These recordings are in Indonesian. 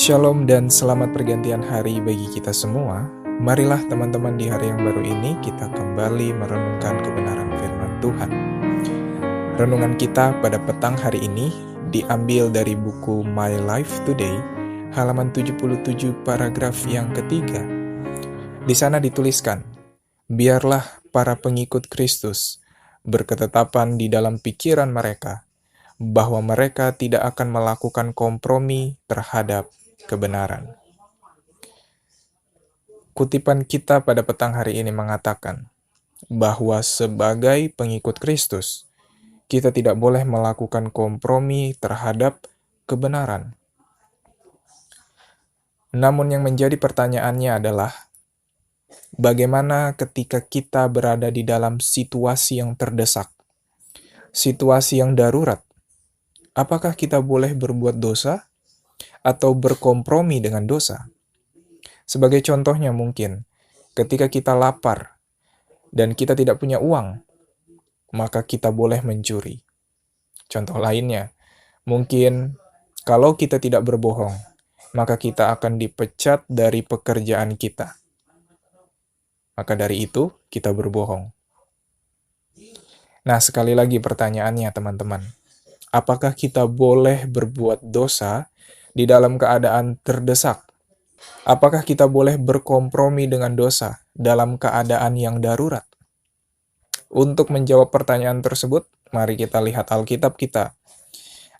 Shalom dan selamat pergantian hari bagi kita semua. Marilah teman-teman di hari yang baru ini kita kembali merenungkan kebenaran firman Tuhan. Renungan kita pada petang hari ini diambil dari buku My Life Today, halaman 77 paragraf yang ketiga. Di sana dituliskan, biarlah para pengikut Kristus berketetapan di dalam pikiran mereka, bahwa mereka tidak akan melakukan kompromi terhadap kebenaran. Kutipan kita pada petang hari ini mengatakan bahwa sebagai pengikut Kristus, kita tidak boleh melakukan kompromi terhadap kebenaran. Namun yang menjadi pertanyaannya adalah, bagaimana ketika kita berada di dalam situasi yang terdesak, situasi yang darurat? Apakah kita boleh berbuat dosa atau berkompromi dengan dosa? Sebagai contohnya mungkin, ketika kita lapar dan kita tidak punya uang, maka kita boleh mencuri. Contoh lainnya, mungkin kalau kita tidak berbohong, maka kita akan dipecat dari pekerjaan kita. Maka dari itu, kita berbohong. Nah, sekali lagi pertanyaannya teman-teman, apakah kita boleh berbuat dosa di dalam keadaan terdesak? Apakah kita boleh berkompromi dengan dosa dalam keadaan yang darurat? Untuk menjawab pertanyaan tersebut, mari kita lihat Alkitab kita.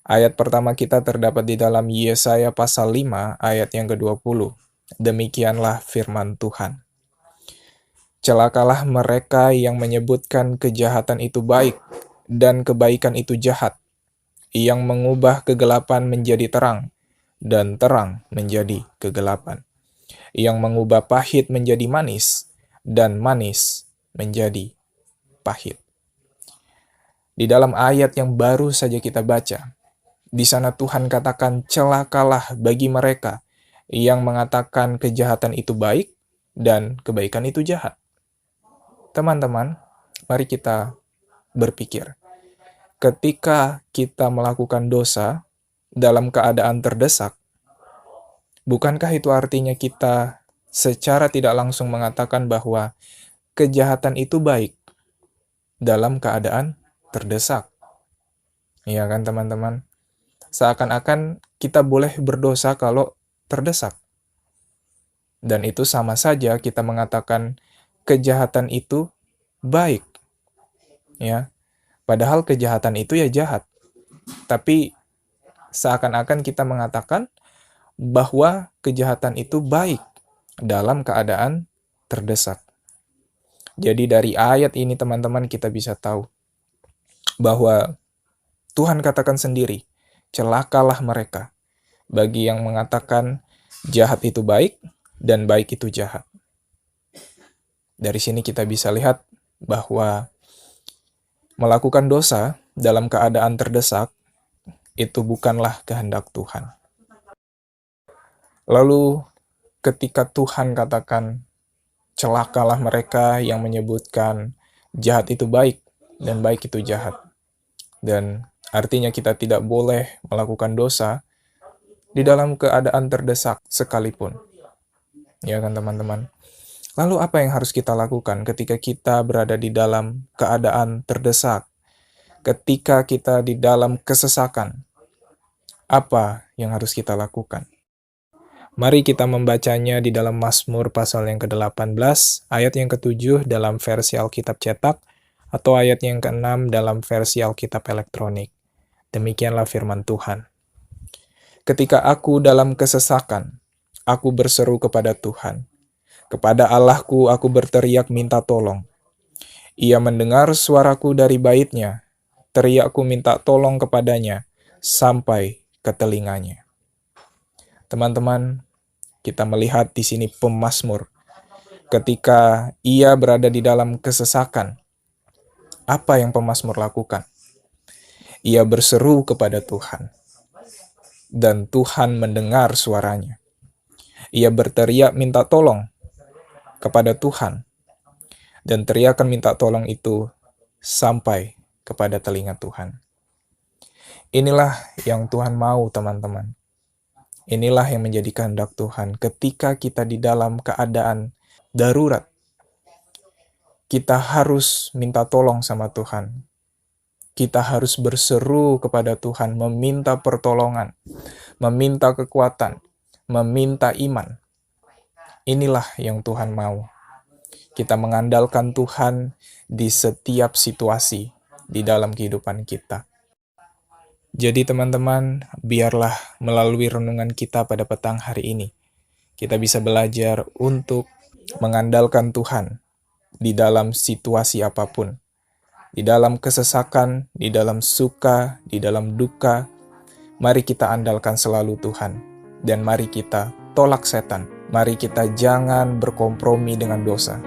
Ayat pertama kita terdapat di dalam Yesaya pasal 5 ayat yang ke-20. Demikianlah firman Tuhan. Celakalah mereka yang menyebutkan kejahatan itu baik dan kebaikan itu jahat, yang mengubah kegelapan menjadi terang dan terang menjadi kegelapan, yang mengubah pahit menjadi manis dan manis menjadi pahit. Di dalam ayat yang baru saja kita baca, di sana Tuhan katakan celakalah bagi mereka yang mengatakan kejahatan itu baik dan kebaikan itu jahat. Teman-teman, mari kita berpikir. Ketika kita melakukan dosa dalam keadaan terdesak, bukankah itu artinya kita secara tidak langsung mengatakan bahwa kejahatan itu baik dalam keadaan terdesak? Iya kan teman-teman? Seakan-akan kita boleh berdosa kalau terdesak. Dan itu sama saja kita mengatakan kejahatan itu baik. Ya. Padahal kejahatan itu ya jahat. Tapi seakan-akan kita mengatakan bahwa kejahatan itu baik dalam keadaan terdesak. Jadi dari ayat ini teman-teman kita bisa tahu bahwa Tuhan katakan sendiri, celakalah mereka bagi yang mengatakan jahat itu baik dan baik itu jahat. Dari sini kita bisa lihat bahwa melakukan dosa dalam keadaan terdesak itu bukanlah kehendak Tuhan. Lalu ketika Tuhan katakan celakalah mereka yang menyebutkan jahat itu baik dan baik itu jahat. Dan artinya kita tidak boleh melakukan dosa di dalam keadaan terdesak sekalipun. Ya kan teman-teman? Lalu apa yang harus kita lakukan ketika kita berada di dalam keadaan terdesak? Ketika kita di dalam kesesakan? Apa yang harus kita lakukan? Mari kita membacanya di dalam Mazmur pasal yang ke-18, ayat yang ke-7 dalam versi Alkitab cetak, atau ayat yang ke-6 dalam versi Alkitab elektronik. Demikianlah firman Tuhan. Ketika aku dalam kesesakan, aku berseru kepada Tuhan. Kepada Allahku aku berteriak minta tolong. Ia mendengar suaraku dari baitnya. Teriakku minta tolong kepadanya sampai ke telinganya. Teman-teman, kita melihat di sini pemazmur. Ketika ia berada di dalam kesesakan, apa yang pemazmur lakukan? Ia berseru kepada Tuhan. Dan Tuhan mendengar suaranya. Ia berteriak minta tolong kepada Tuhan, dan teriakan minta tolong itu sampai kepada telinga Tuhan. Inilah yang Tuhan mau, teman-teman. Inilah yang menjadi kehendak Tuhan ketika kita di dalam keadaan darurat. Kita harus minta tolong sama Tuhan. Kita harus berseru kepada Tuhan, meminta pertolongan, meminta kekuatan, meminta iman. Inilah yang Tuhan mau. Kita mengandalkan Tuhan di setiap situasi di dalam kehidupan kita. Jadi teman-teman, biarlah melalui renungan kita pada petang hari ini, kita bisa belajar untuk mengandalkan Tuhan di dalam situasi apapun. Di dalam kesesakan, di dalam suka, di dalam duka, mari kita andalkan selalu Tuhan. Dan mari kita tolak setan. Mari kita jangan berkompromi dengan dosa.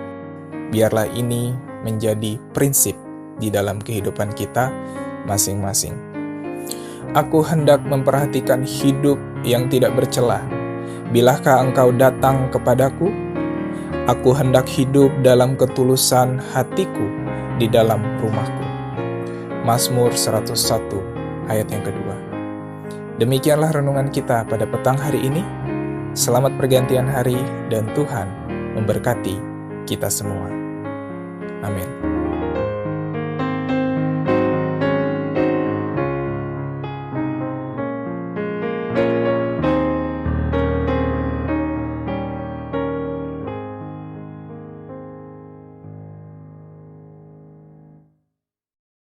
Biarlah ini menjadi prinsip di dalam kehidupan kita masing-masing. Aku hendak memperhatikan hidup yang tidak bercelah. Bilakah engkau datang kepadaku? Aku hendak hidup dalam ketulusan hatiku di dalam rumahku. Mazmur 101 ayat yang kedua. Demikianlah renungan kita pada petang hari ini. Selamat pergantian hari dan Tuhan memberkati kita semua. Amin.